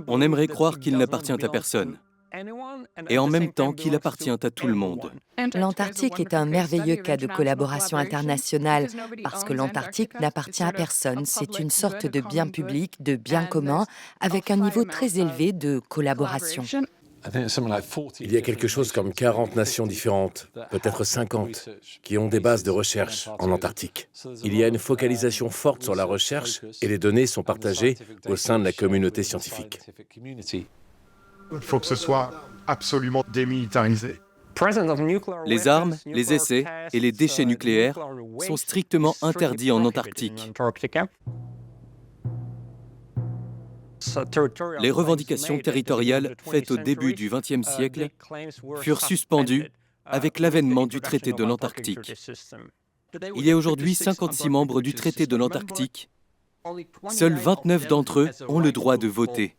On aimerait croire qu'il n'appartient à personne, et en même temps qu'il appartient à tout le monde. L'Antarctique est un merveilleux cas de collaboration internationale parce que l'Antarctique n'appartient à personne. C'est une sorte de bien public, de bien commun, avec un niveau très élevé de collaboration. Il y a quelque chose comme 40 nations différentes, peut-être 50, qui ont des bases de recherche en Antarctique. Il y a une focalisation forte sur la recherche et les données sont partagées au sein de la communauté scientifique. Il faut que ce soit absolument démilitarisé. Les armes, les essais et les déchets nucléaires sont strictement interdits en Antarctique. Les revendications territoriales faites au début du XXe siècle furent suspendues avec l'avènement du traité de l'Antarctique. Il y a aujourd'hui 56 membres du traité de l'Antarctique. Seuls 29 d'entre eux ont le droit de voter.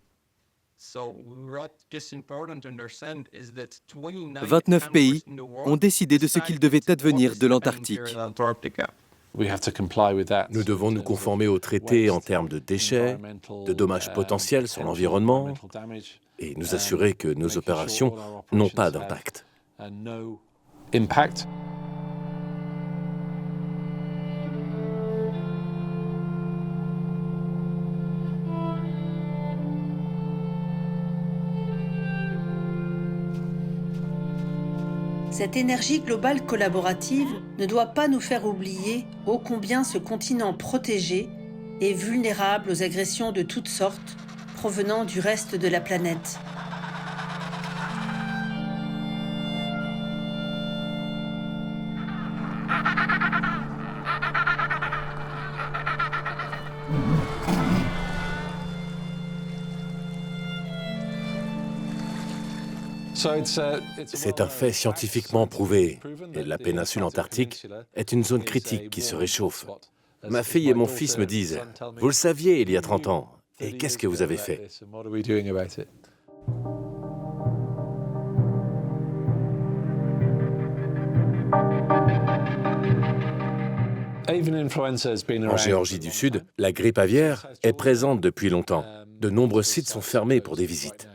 29 pays ont décidé de ce qu'il devait advenir de l'Antarctique. Nous devons nous conformer au traité en termes de déchets, de dommages potentiels sur l'environnement et nous assurer que nos opérations n'ont pas d'impact. Cette énergie globale collaborative ne doit pas nous faire oublier ô combien ce continent protégé est vulnérable aux agressions de toutes sortes provenant du reste de la planète. C'est un fait scientifiquement prouvé. Et la péninsule antarctique est une zone critique qui se réchauffe. Ma fille et mon fils me disent « Vous le saviez il y a 30 ans, et qu'est-ce que vous avez fait ?» En Géorgie du Sud, la grippe aviaire est présente depuis longtemps. De nombreux sites sont fermés pour des visites.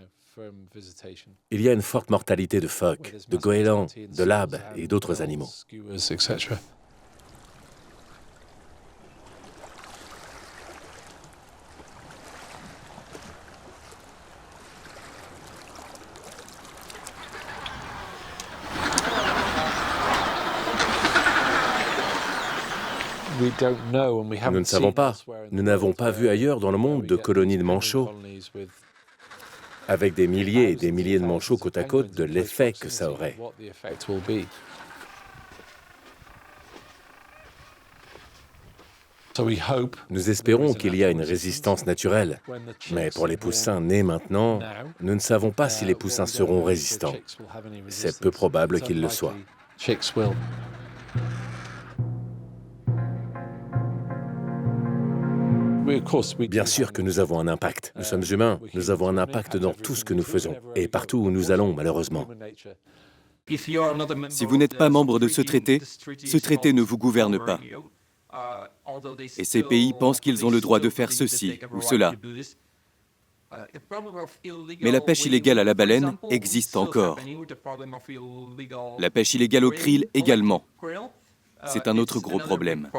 Il y a une forte mortalité de phoques, de goélands, de labes et d'autres animaux. Nous ne savons pas. Nous n'avons pas vu ailleurs dans le monde de colonies de manchots avec des milliers et des milliers de manchots côte à côte de l'effet que ça aurait. Nous espérons qu'il y a une résistance naturelle, mais pour les poussins nés maintenant, nous ne savons pas si les poussins seront résistants. C'est peu probable qu'ils le soient. Bien sûr que nous avons un impact. Nous sommes humains, nous avons un impact dans tout ce que nous faisons, et partout où nous allons, malheureusement. Si vous n'êtes pas membre de ce traité ne vous gouverne pas. Et ces pays pensent qu'ils ont le droit de faire ceci ou cela. Mais la pêche illégale à la baleine existe encore. La pêche illégale au krill également. C'est un autre gros problème.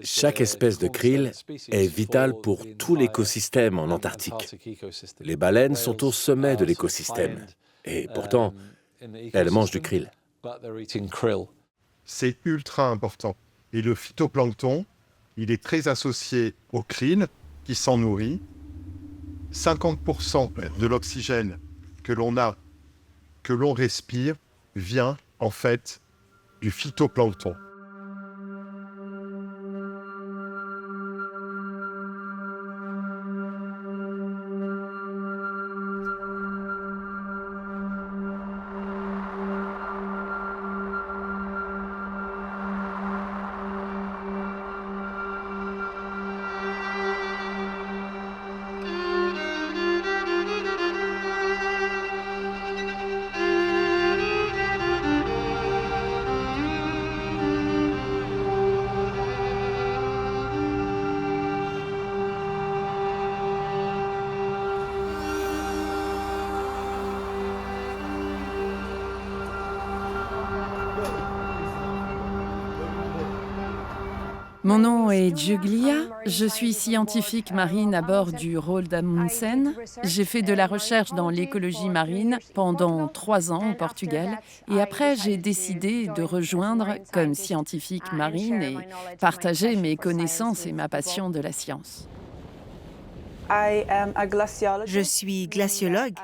Chaque espèce de krill est vitale pour tout l'écosystème en Antarctique. Les baleines sont au sommet de l'écosystème. Et pourtant, elles mangent du krill. C'est ultra important. Et le phytoplancton, il est très associé au krill qui s'en nourrit. 50% de l'oxygène que l'on a, que l'on respire, vient en fait du phytoplancton. Mon nom est Giulia, je suis scientifique marine à bord du Roald Amundsen. J'ai fait de la recherche dans l'écologie marine pendant 3 ans au Portugal et après j'ai décidé de rejoindre comme scientifique marine et partager mes connaissances et ma passion de la science. Je suis glaciologue.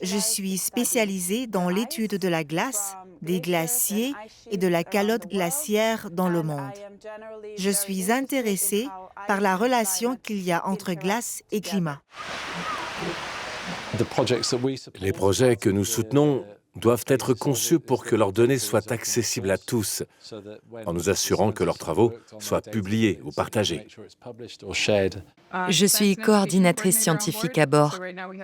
Je suis spécialisée dans l'étude de la glace, des glaciers et de la calotte glaciaire dans le monde. Je suis intéressée par la relation qu'il y a entre glace et climat. Les projets que nous soutenons doivent être conçus pour que leurs données soient accessibles à tous, en nous assurant que leurs travaux soient publiés ou partagés. Je suis coordinatrice scientifique à bord.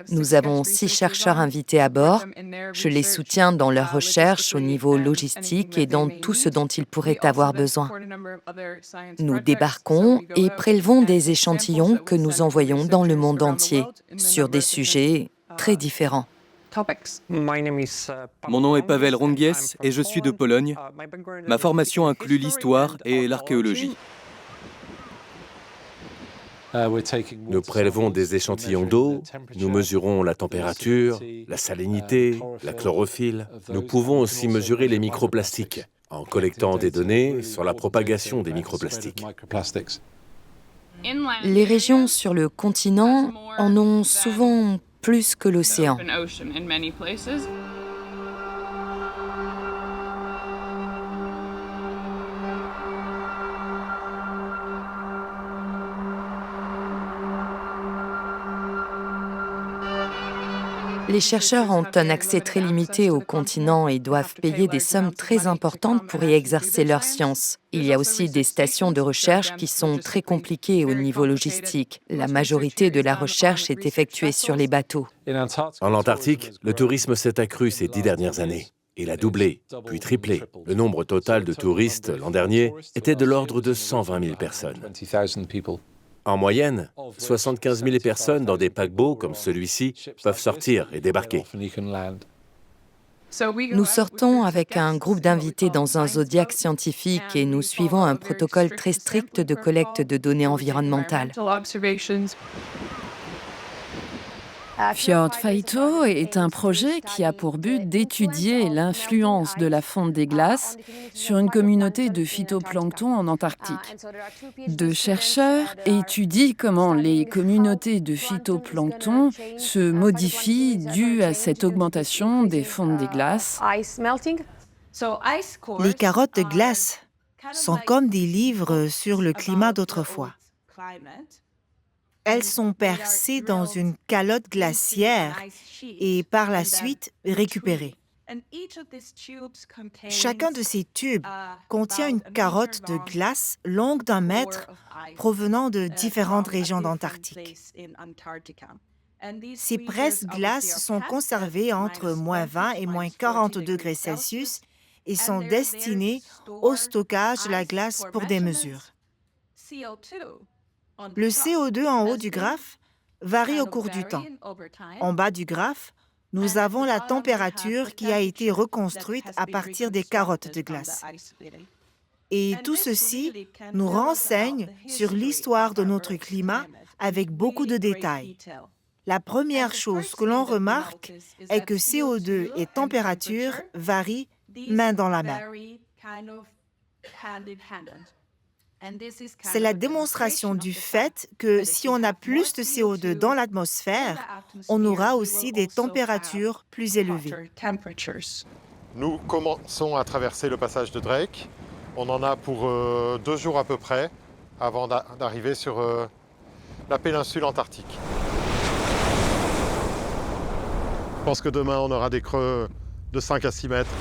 Nous avons 6 chercheurs invités à bord. Je les soutiens dans leurs recherches au niveau logistique et dans tout ce dont ils pourraient avoir besoin. Nous débarquons et prélevons des échantillons que nous envoyons dans le monde entier sur des sujets très différents. Mon nom est Paweł Rągies et je suis de Pologne. Ma formation inclut l'histoire et l'archéologie. Nous prélevons des échantillons d'eau, nous mesurons la température, la salinité, la chlorophylle. Nous pouvons aussi mesurer les microplastiques en collectant des données sur la propagation des microplastiques. Les régions sur le continent en ont souvent plus que l'océan. Les chercheurs ont un accès très limité au continent et doivent payer des sommes très importantes pour y exercer leur science. Il y a aussi des stations de recherche qui sont très compliquées au niveau logistique. La majorité de la recherche est effectuée sur les bateaux. En Antarctique, le tourisme s'est accru ces 10 dernières années. Il a doublé, puis triplé. Le nombre total de touristes l'an dernier était de l'ordre de 120 000 personnes. En moyenne, 75 000 personnes dans des paquebots comme celui-ci peuvent sortir et débarquer. Nous sortons avec un groupe d'invités dans un zodiac scientifique et nous suivons un protocole très strict de collecte de données environnementales. Fjordfeito est un projet qui a pour but d'étudier l'influence de la fonte des glaces sur une communauté de phytoplancton en Antarctique. 2 chercheurs étudient comment les communautés de phytoplancton se modifient dû à cette augmentation des fontes des glaces. Les carottes de glace sont comme des livres sur le climat d'autrefois. Elles sont percées dans une calotte glaciaire et par la suite récupérées. Chacun de ces tubes contient une carotte de glace longue d'1 mètre provenant de différentes régions d'Antarctique. Ces presses glaces sont conservées entre -20 et -40 degrés Celsius et sont destinées au stockage de la glace pour des mesures. Le CO2 en haut du graphe varie au cours du temps. En bas du graphe, nous avons la température qui a été reconstruite à partir des carottes de glace. Et tout ceci nous renseigne sur l'histoire de notre climat avec beaucoup de détails. La première chose que l'on remarque est que CO2 et température varient main dans la main. C'est la démonstration du fait que si on a plus de CO2 dans l'atmosphère, on aura aussi des températures plus élevées. Nous commençons à traverser le passage de Drake. On en a pour 2 jours à peu près avant d'arriver sur la péninsule antarctique. Je pense que demain on aura des creux de 5 à 6 mètres.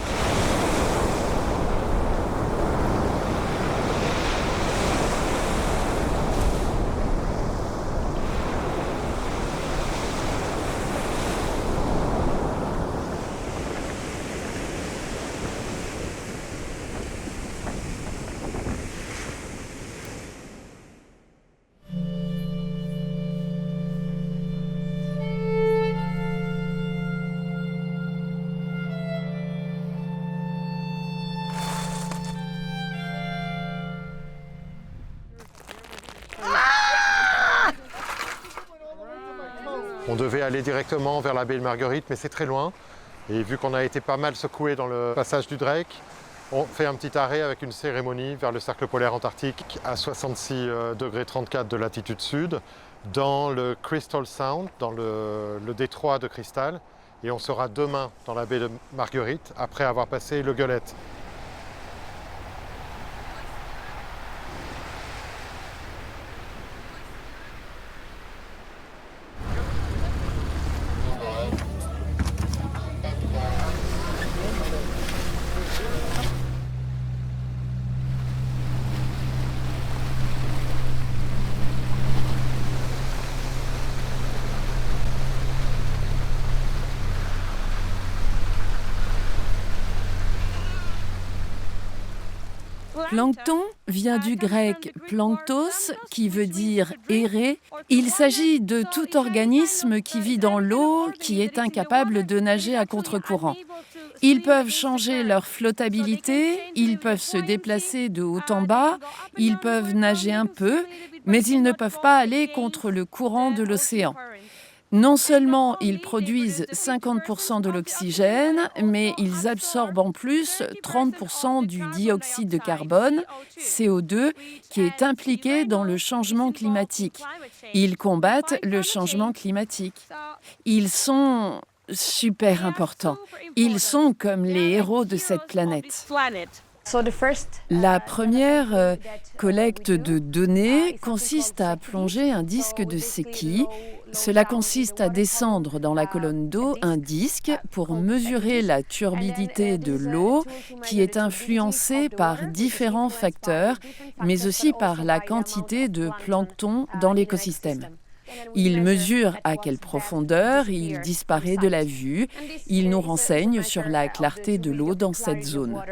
On devait aller directement vers la baie de Marguerite, mais c'est très loin. Et vu qu'on a été pas mal secoué dans le passage du Drake, on fait un petit arrêt avec une cérémonie vers le cercle polaire antarctique à 66 degrés 34 de latitude sud, dans le Crystal Sound, dans le détroit de Cristal. Et on sera demain dans la baie de Marguerite, après avoir passé le Gueulette. Plancton vient du grec planctos, qui veut dire errer. Il s'agit de tout organisme qui vit dans l'eau, qui est incapable de nager à contre-courant. Ils peuvent changer leur flottabilité, ils peuvent se déplacer de haut en bas, ils peuvent nager un peu, mais ils ne peuvent pas aller contre le courant de l'océan. Non seulement ils produisent 50% de l'oxygène, mais ils absorbent en plus 30% du dioxyde de carbone, CO2, qui est impliqué dans le changement climatique. Ils combattent le changement climatique. Ils sont super importants. Ils sont comme les héros de cette planète. La première collecte de données consiste à plonger un disque de Secchi. Cela consiste à descendre dans la colonne d'eau un disque pour mesurer la turbidité de l'eau qui est influencée par différents facteurs, mais aussi par la quantité de plancton dans l'écosystème. Il mesure à quelle profondeur il disparaît de la vue. Il nous renseigne sur la clarté de l'eau dans cette zone.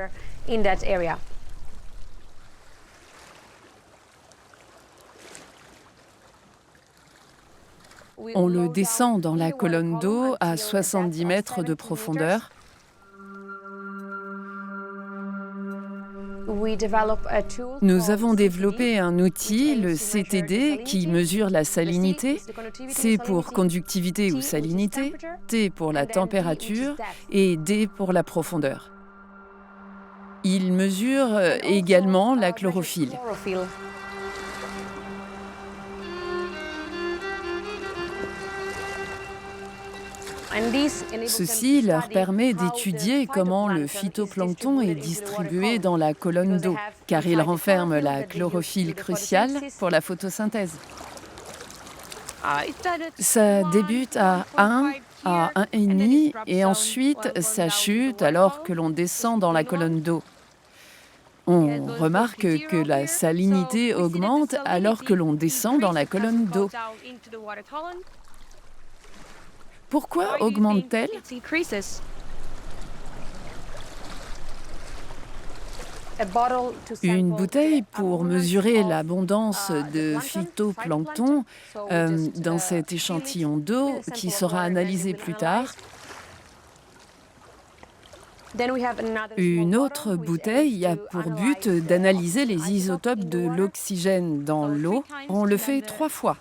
On le descend dans la colonne d'eau à 70 mètres de profondeur. Nous avons développé un outil, le CTD, qui mesure la salinité. C pour conductivité ou salinité, T pour la température et D pour la profondeur. Il mesure également la chlorophylle. Ceci leur permet d'étudier comment le phytoplancton est distribué dans la colonne d'eau, car il renferme la chlorophylle cruciale pour la photosynthèse. Ça débute à 1, à 1,5 et ensuite ça chute alors que l'on descend dans la colonne d'eau. On remarque que la salinité augmente alors que l'on descend dans la colonne d'eau. Pourquoi augmente-t-elle ? Une bouteille pour mesurer l'abondance de phytoplancton dans cet échantillon d'eau qui sera analysé plus tard. Une autre bouteille a pour but d'analyser les isotopes de l'oxygène dans l'eau. On le fait 3 fois.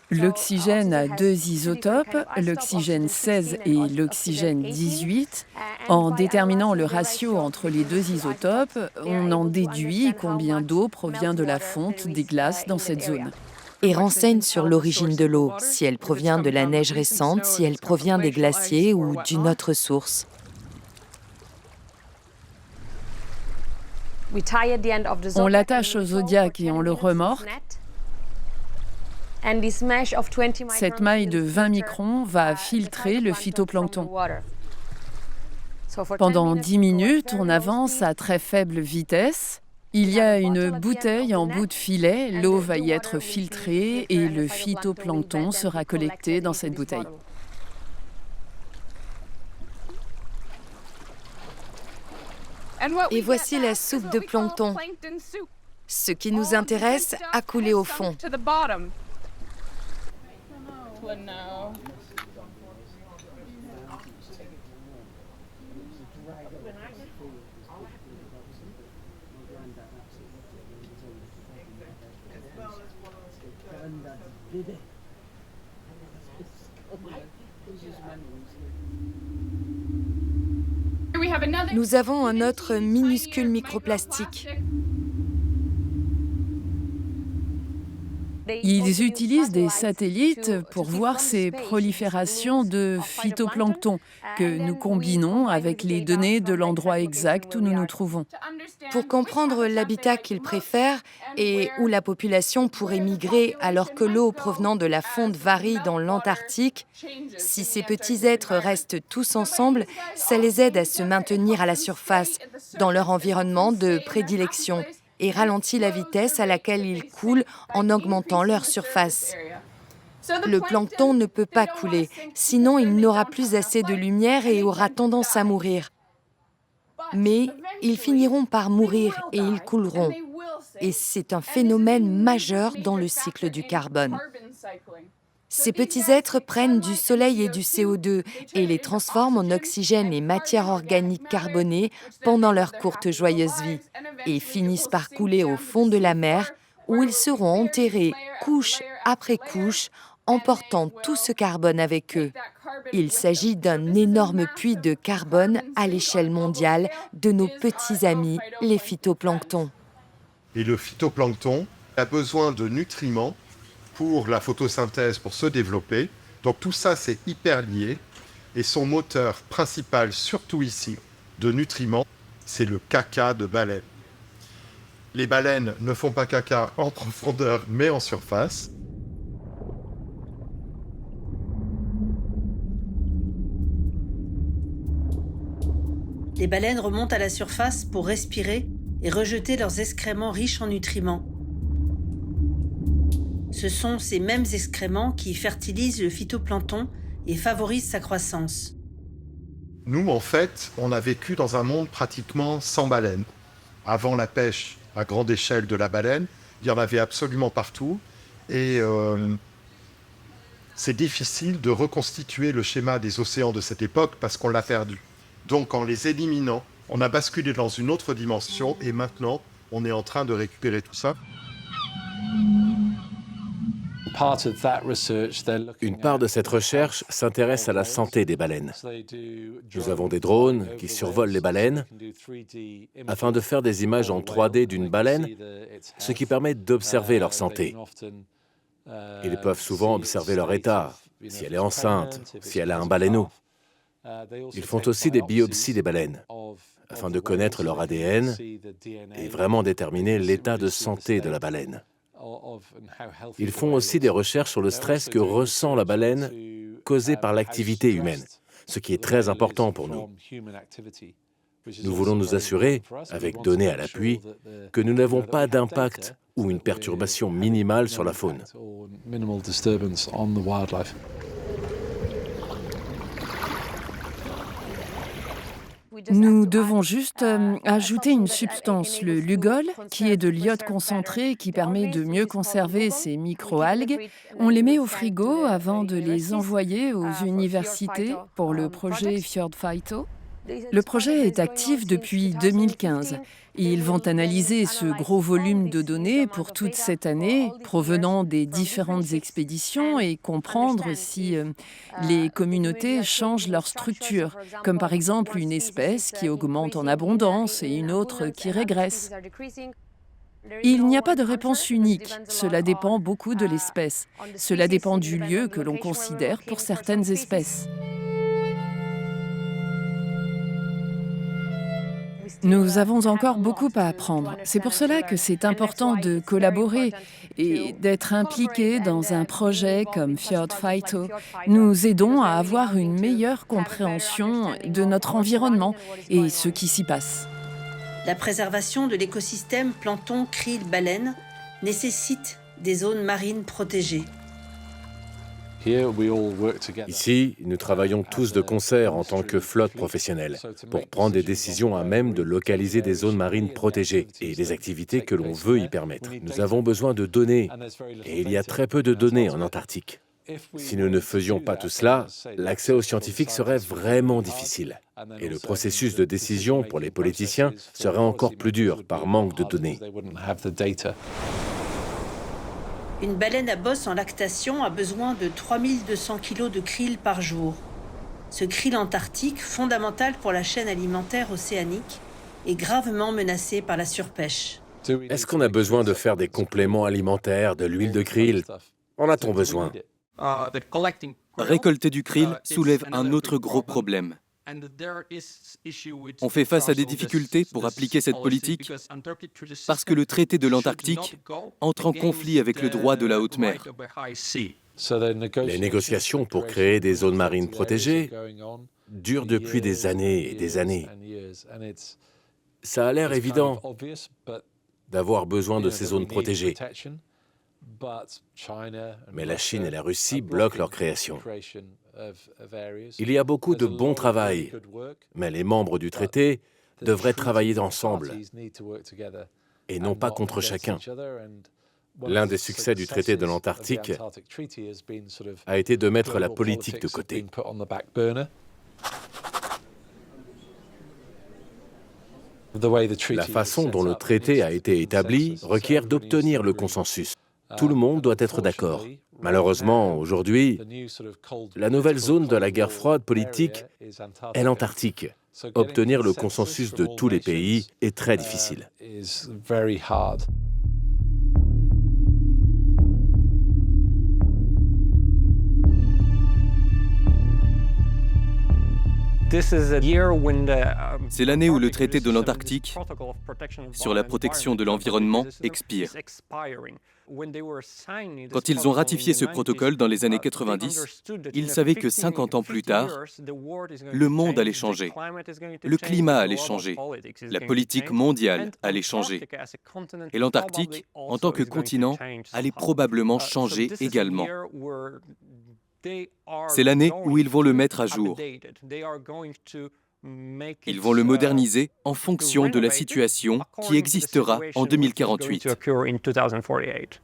L'oxygène a 2 isotopes, l'oxygène 16 et l'oxygène 18. En déterminant le ratio entre les 2 isotopes, on en déduit combien d'eau provient de la fonte des glaces dans cette zone. Et renseigne sur l'origine de l'eau, si elle provient de la neige récente, si elle provient des glaciers ou d'une autre source. On l'attache au zodiaque et on le remorque. Cette maille de 20 microns va filtrer le phytoplancton. Pendant 10 minutes, on avance à très faible vitesse. Il y a une bouteille en bout de filet, l'eau va y être filtrée et le phytoplancton sera collecté dans cette bouteille. Et voici la soupe de plancton. Ce qui nous intéresse a coulé au fond. Nous avons un autre minuscule microplastique. Ils utilisent des satellites pour voir ces proliférations de phytoplancton que nous combinons avec les données de l'endroit exact où nous nous trouvons. Pour comprendre l'habitat qu'ils préfèrent et où la population pourrait migrer alors que l'eau provenant de la fonte varie dans l'Antarctique, si ces petits êtres restent tous ensemble, ça les aide à se maintenir à la surface, dans leur environnement de prédilection, et ralentit la vitesse à laquelle ils coulent en augmentant leur surface. Le plancton ne peut pas couler, sinon il n'aura plus assez de lumière et aura tendance à mourir. Mais ils finiront par mourir et ils couleront. Et c'est un phénomène majeur dans le cycle du carbone. Ces petits êtres prennent du soleil et du CO2 et les transforment en oxygène et matière organique carbonée pendant leur courte joyeuse vie et finissent par couler au fond de la mer où ils seront enterrés couche après couche, emportant tout ce carbone avec eux. Il s'agit d'un énorme puits de carbone à l'échelle mondiale de nos petits amis, les phytoplanctons. Et le phytoplancton a besoin de nutriments pour la photosynthèse, pour se développer. Donc tout ça, c'est hyper lié. Et son moteur principal, surtout ici, de nutriments, c'est le caca de baleine. Les baleines ne font pas caca en profondeur, mais en surface. Les baleines remontent à la surface pour respirer et rejeter leurs excréments riches en nutriments. Ce sont ces mêmes excréments qui fertilisent le phytoplancton et favorisent sa croissance. Nous, en fait, on a vécu dans un monde pratiquement sans baleines. Avant la pêche à grande échelle de la baleine, il y en avait absolument partout. Et c'est difficile de reconstituer le schéma des océans de cette époque parce qu'on l'a perdu. Donc, en les éliminant, on a basculé dans une autre dimension et maintenant, on est en train de récupérer tout ça. Une part de cette recherche s'intéresse à la santé des baleines. Nous avons des drones qui survolent les baleines afin de faire des images en 3D d'une baleine, ce qui permet d'observer leur santé. Ils peuvent souvent observer leur état, si elle est enceinte, si elle a un baleineau. Ils font aussi des biopsies des baleines, afin de connaître leur ADN et vraiment déterminer l'état de santé de la baleine. Ils font aussi des recherches sur le stress que ressent la baleine causé par l'activité humaine, ce qui est très important pour nous. Nous voulons nous assurer, avec données à l'appui, que nous n'avons pas d'impact ou une perturbation minimale sur la faune. Nous devons juste ajouter une substance, le lugol, qui est de l'iode concentré qui permet de mieux conserver ces microalgues. On les met au frigo avant de les envoyer aux universités pour le projet Fjord Phyto. Le projet est actif depuis 2015. Ils vont analyser ce gros volume de données pour toute cette année, provenant des différentes expéditions, et comprendre si les communautés changent leur structure, comme par exemple une espèce qui augmente en abondance et une autre qui régresse. Il n'y a pas de réponse unique, cela dépend beaucoup de l'espèce. Cela dépend du lieu que l'on considère pour certaines espèces. Nous avons encore beaucoup à apprendre. C'est pour cela que c'est important de collaborer et d'être impliqués dans un projet comme Fjord Phyto. Nous aidons à avoir une meilleure compréhension de notre environnement et ce qui s'y passe. La préservation de l'écosystème plancton-krill-baleine nécessite des zones marines protégées. Ici, nous travaillons tous de concert en tant que flotte professionnelle pour prendre des décisions à même de localiser des zones marines protégées et les activités que l'on veut y permettre. Nous avons besoin de données et il y a très peu de données en Antarctique. Si nous ne faisions pas tout cela, l'accès aux scientifiques serait vraiment difficile. Et le processus de décision pour les politiciens serait encore plus dur par manque de données. Une baleine à bosse en lactation a besoin de 3200 kg de krill par jour. Ce krill antarctique, fondamental pour la chaîne alimentaire océanique, est gravement menacé par la surpêche. Est-ce qu'on a besoin de faire des compléments alimentaires, de l'huile de krill? En a-t-on besoin? Récolter du krill soulève un autre gros problème. On fait face à des difficultés pour appliquer cette politique parce que le traité de l'Antarctique entre en conflit avec le droit de la haute mer. Les négociations pour créer des zones marines protégées durent depuis des années et des années. Ça a l'air évident d'avoir besoin de ces zones protégées. Mais la Chine et la Russie bloquent leur création. Il y a beaucoup de bon travail, mais les membres du traité devraient travailler ensemble et non pas contre chacun. L'un des succès du traité de l'Antarctique a été de mettre la politique de côté. La façon dont le traité a été établi requiert d'obtenir le consensus. Tout le monde doit être d'accord. Malheureusement, aujourd'hui, la nouvelle zone de la guerre froide politique est l'Antarctique. Obtenir le consensus de tous les pays est très difficile. C'est l'année où le traité de l'Antarctique sur la protection de l'environnement expire. Quand ils ont ratifié ce protocole dans les années 90, ils savaient que 50 ans plus tard, le monde allait changer, le climat allait changer, la politique mondiale allait changer. Et l'Antarctique, en tant que continent, allait probablement changer également. C'est l'année où ils vont le mettre à jour. Ils vont le moderniser en fonction de la situation qui existera en 2048.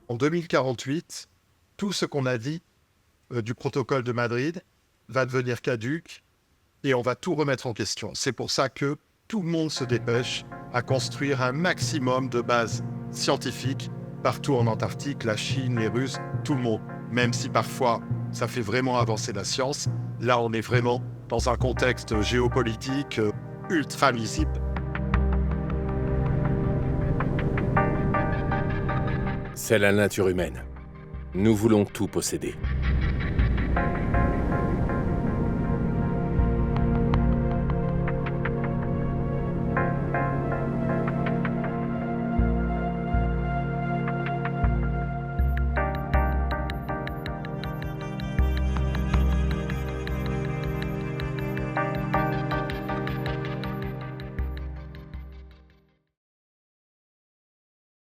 En 2048, tout ce qu'on a dit du protocole de Madrid va devenir caduc et on va tout remettre en question. C'est pour ça que tout le monde se dépêche à construire un maximum de bases scientifiques partout en Antarctique, la Chine, les Russes, tout le monde. Même si parfois ça fait vraiment avancer la science, là on est vraiment dans un contexte géopolitique ultra lisible. C'est la nature humaine. Nous voulons tout posséder.